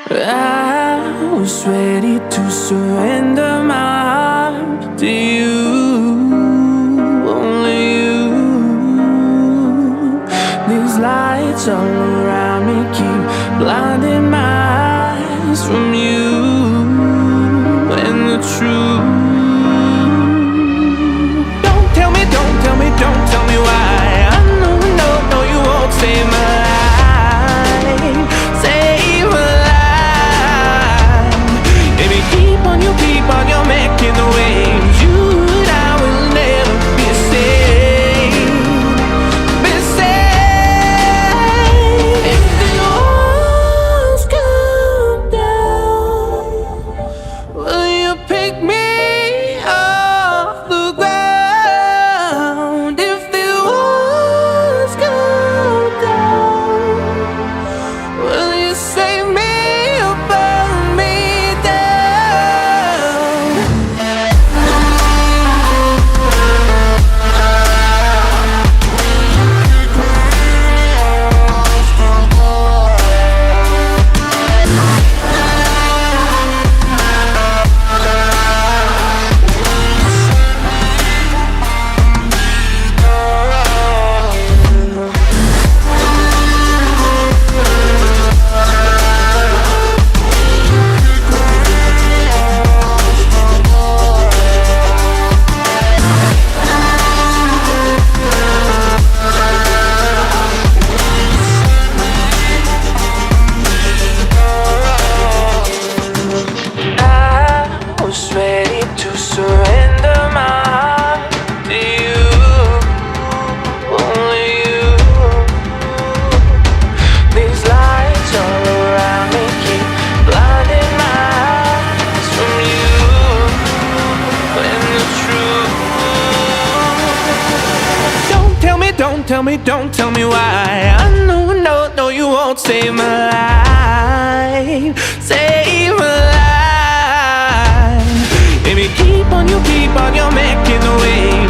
I was ready to surrender my heart to you, only you. These lights all around me keep blinding my eyes from you and the truth. Don't tell me, don't tell me, don't tell me why. I know, no, no, you won't save my life, save my life. Baby, keep on, you're making the waves. You and I will never be safe, be safe. If the walls come down, will you pick me off the ground? If the walls come down, will you save me or burn me down? I was ready to surrender my heart to you, only you. These lights all around me keep blinding my eyes from you and the truth. Don't tell me, don't tell me, don't tell me why. I know, no, no, you won't save my life, save my life. Baby, keep on, you're making the way.